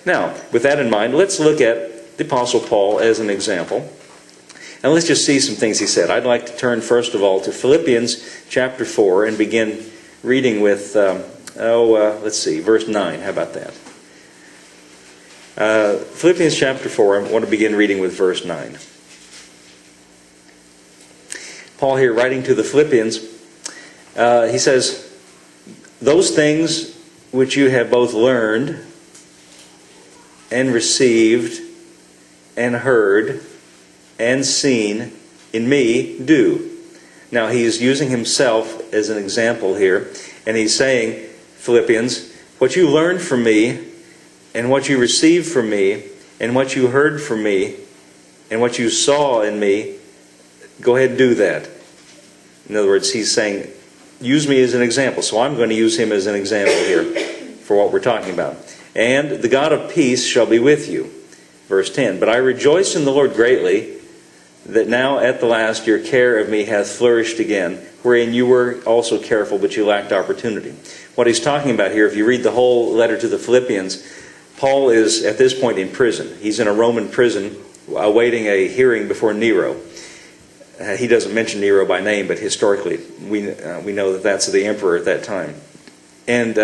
Now, with that in mind, let's look at the Apostle Paul as an example. And let's just see some things he said. I'd like to turn first of all to Philippians chapter 4 and begin reading with, let's see, verse 9. How about that? Philippians chapter 4, I want to begin reading with verse 9. Paul here writing to the Philippians, he says, "Those things which you have both learned and received and heard and seen in me, do." Now he's using himself as an example here, and he's saying, Philippians, what you learned from me and what you received from me and what you heard from me and what you saw in me, go ahead and do that. In other words, he's saying, use me as an example. So I'm going to use him as an example here for what we're talking about. "And the God of peace shall be with you." Verse 10, "But I rejoice in the Lord greatly, that now at the last your care of me hath flourished again, wherein you were also careful, but you lacked opportunity." What he's talking about here, if you read the whole letter to the Philippians, Paul is at this point in prison. He's in a Roman prison awaiting a hearing before Nero. He doesn't mention Nero by name, but historically we know that that's the emperor at that time. And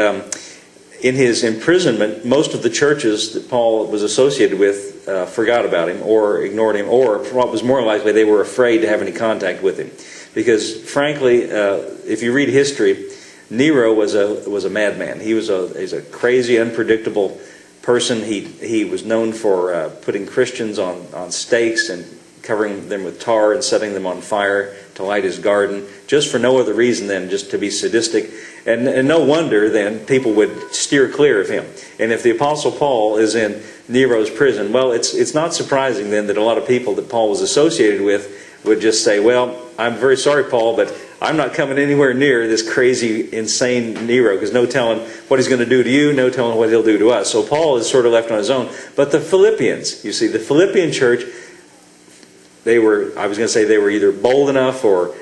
in his imprisonment, most of the churches that Paul was associated with forgot about him or ignored him, or what was more likely, they were afraid to have any contact with him. Because frankly, if you read history, Nero was a madman. He's a crazy, unpredictable person. He was known for putting Christians on stakes and covering them with tar and setting them on fire to light his garden, just for no other reason than just to be sadistic. And no wonder then people would steer clear of him. And if the Apostle Paul is in Nero's prison, well, it's not surprising then that a lot of people that Paul was associated with would just say, "Well, I'm very sorry, Paul, but I'm not coming anywhere near this crazy, insane Nero, because no telling what he's going to do to you, no telling what he'll do to us." So Paul is sort of left on his own. But the Philippians, you see, the Philippian church, they were either bold enough or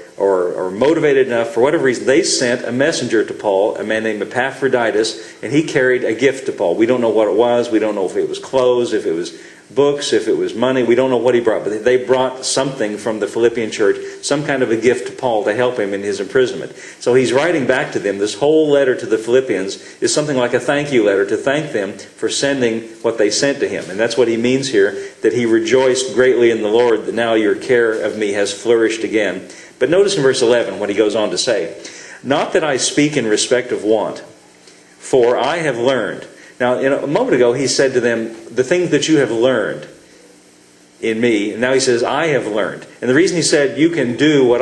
motivated enough, for whatever reason, they sent a messenger to Paul, a man named Epaphroditus, and he carried a gift to Paul. We don't know what it was. We don't know if it was clothes, if it was books, if it was money. We don't know what he brought, but they brought something from the Philippian church, some kind of a gift to Paul to help him in his imprisonment. So he's writing back to them. This whole letter to the Philippians is something like a thank you letter to thank them for sending what they sent to him. And that's what he means here, that he rejoiced greatly in the Lord that now your care of me has flourished again. But notice in verse 11 what he goes on to say. "Not that I speak in respect of want, for I have learned." Now, a moment ago, he said to them, "The things that you have learned in me," and now he says, "I have learned." And the reason he said, "You can do what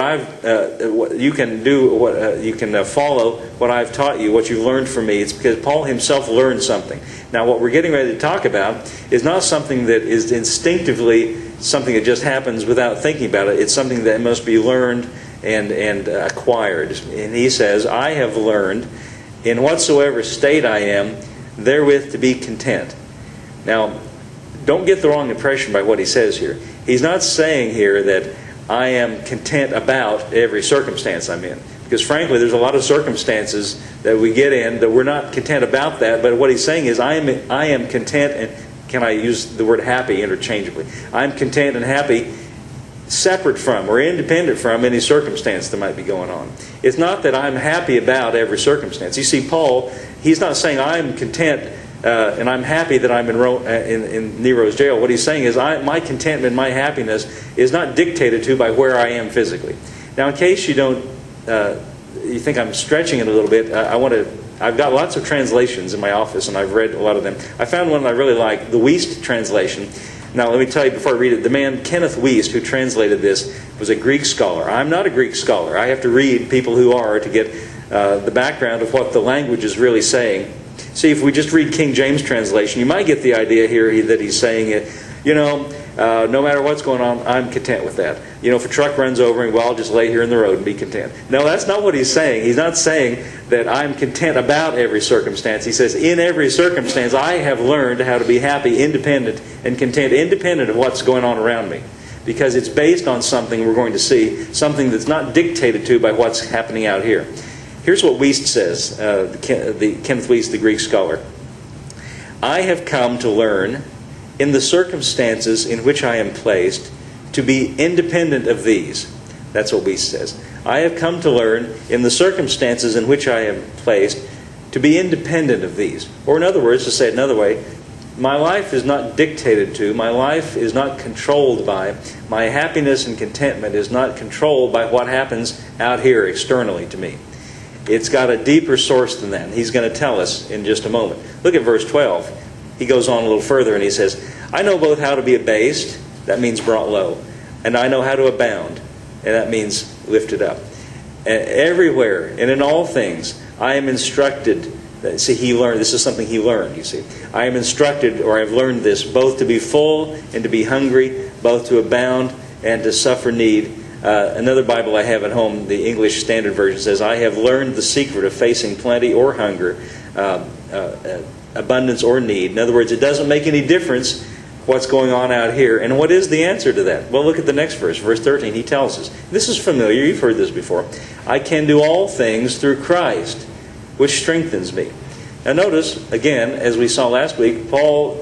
you can follow what I've taught you, what you've learned from me," it's because Paul himself learned something. Now, what we're getting ready to talk about is not something that is instinctively something that just happens without thinking about it. It's something that must be learned and acquired. And he says, "I have learned in whatsoever state I am, therewith to be content." Now, don't get the wrong impression by what he says here. He's not saying here that I am content about every circumstance I'm in. Because frankly, there's a lot of circumstances that we get in that we're not content about that. But what he's saying is, I am content, and can I use the word happy interchangeably? I'm content and happy separate from or independent from any circumstance that might be going on. It's not that I'm happy about every circumstance. You see, Paul, he's not saying I'm content and I'm happy that I'm in Nero's jail. What he's saying is my contentment, my happiness is not dictated to by where I am physically. Now, in case you don't, you think I'm stretching it a little bit, I've got lots of translations in my office, and I've read a lot of them. I found one that I really like, the Wuest translation. Now, let me tell you before I read it, the man Kenneth Wuest, who translated this, was a Greek scholar. I'm not a Greek scholar. I have to read people who are to get the background of what the language is really saying. See, if we just read King James translation, you might get the idea here that he's saying, no matter what's going on, I'm content with that. If a truck runs over me, well, I'll just lay here in the road and be content. No, that's not what he's saying. He's not saying that I'm content about every circumstance. He says, in every circumstance, I have learned how to be happy, independent, and content, independent of what's going on around me. Because it's based on something we're going to see, something that's not dictated to by what's happening out here. Here's what Wuest says, Kenneth Wuest, the Greek scholar. I have come to learn, in the circumstances in which I am placed, to be independent of these. That's what Weiss says. I have come to learn, in the circumstances in which I am placed, to be independent of these. Or in other words, to say it another way, my life is not dictated to, my life is not controlled by, my happiness and contentment is not controlled by what happens out here externally to me. It's got a deeper source than that. He's going to tell us in just a moment. Look at verse 12. He goes on a little further and he says, I know both how to be abased, that means brought low, and I know how to abound, and that means lifted up. Everywhere and in all things, I am instructed. See, he learned. This is something he learned, you see. I am instructed, or I have learned this, both to be full and to be hungry, both to abound and to suffer need. Another Bible I have at home, the English Standard Version, says, I have learned the secret of facing plenty or hunger, abundance or need. In other words, it doesn't make any difference what's going on out here. And what is the answer to that? Well, look at the next verse, verse 13. He tells us. This is familiar. You've heard this before. I can do all things through Christ, which strengthens me. Now notice, again, as we saw last week, Paul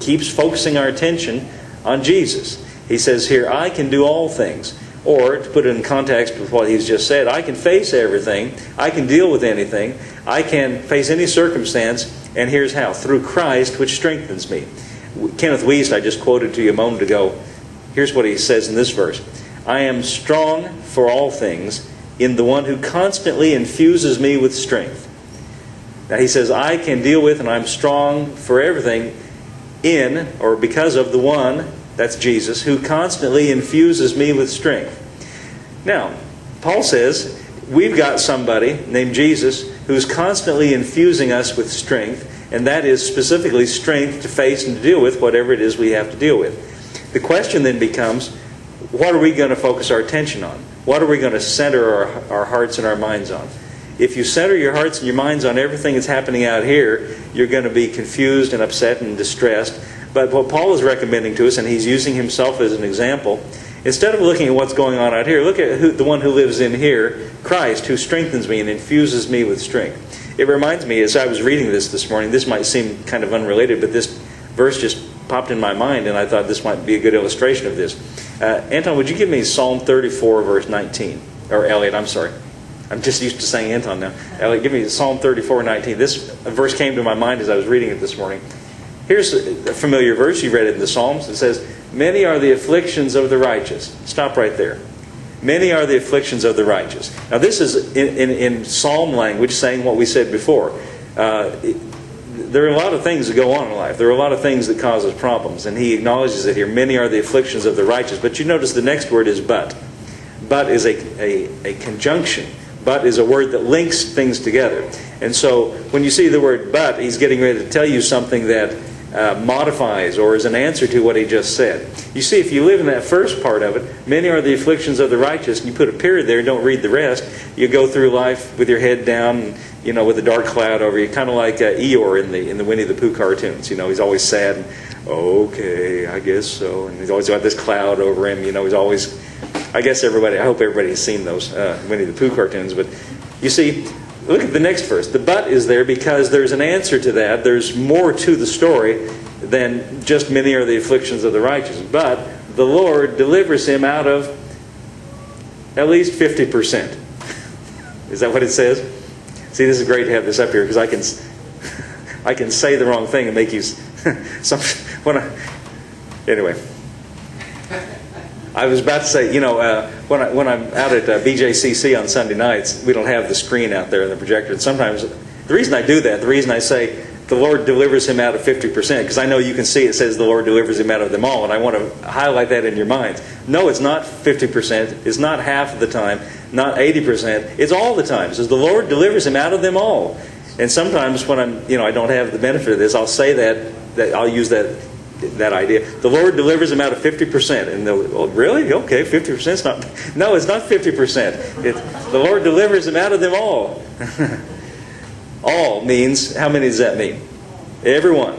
keeps focusing our attention on Jesus. He says here, I can do all things. Or, to put it in context with what he's just said, I can face everything. I can deal with anything. I can face any circumstance. And here's how. Through Christ, which strengthens me. Kenneth Weiss, I just quoted to you a moment ago. Here's what he says in this verse. I am strong for all things in the one who constantly infuses me with strength. Now he says, I can deal with and I'm strong for everything in or because of the one, that's Jesus, who constantly infuses me with strength. Now, Paul says, we've got somebody named Jesus who's constantly infusing us with strength, and that is specifically strength to face and to deal with whatever it is we have to deal with. The question then becomes, what are we going to focus our attention on? What are we going to center our hearts and our minds on? If you center your hearts and your minds on everything that's happening out here, you're going to be confused and upset and distressed. But what Paul is recommending to us, and he's using himself as an example, instead of looking at what's going on out here, look at the one who lives in here, Christ, who strengthens me and infuses me with strength. It reminds me, as I was reading this morning, this might seem kind of unrelated, but this verse just popped in my mind, and I thought this might be a good illustration of this. Anton, would you give me Psalm 34, verse 19? Or Elliot, I'm sorry. I'm just used to saying Anton now. Elliot, give me Psalm 34, 19. This verse came to my mind as I was reading it this morning. Here's a familiar verse. You read it in the Psalms. It says, many are the afflictions of the righteous. Stop right there. Many are the afflictions of the righteous. Now this is in Psalm language saying what we said before. There are a lot of things that go on in life. There are a lot of things that cause us problems. And he acknowledges it here. Many are the afflictions of the righteous. But you notice the next word is but. But is a conjunction. But is a word that links things together. And so when you see the word but, he's getting ready to tell you something that modifies or is an answer to what he just said. You see, if you live in that first part of it, many are the afflictions of the righteous, and you put a period there and don't read the rest, you go through life with your head down, with a dark cloud over you, kind of like Eeyore in the Winnie the Pooh cartoons. He's always sad and, okay, I guess so. And he's always got this cloud over him. He's always, I hope everybody has seen those Winnie the Pooh cartoons. But you see, look at the next verse. The but is there because there's an answer to that. There's more to the story than just many are the afflictions of the righteous. But the Lord delivers him out of at least 50%. Is that what it says? See, this is great to have this up here because I can say the wrong thing and make you anyway. I was about to say, when I'm out at BJCC on Sunday nights, we don't have the screen out there in the projector. And sometimes, the reason I do that, the reason I say the Lord delivers him out of 50%, because I know you can see it says the Lord delivers him out of them all, and I want to highlight that in your minds. No, it's not 50%. It's not half of the time, not 80%. It's all the time. It says the Lord delivers him out of them all. And sometimes when I don't have the benefit of this, I'll say that I'll use that idea. The Lord delivers him out of 50%. And they'll, well, really? Okay, 50% is not... No, it's not 50%. The Lord delivers him out of them all. All means, how many does that mean? Everyone.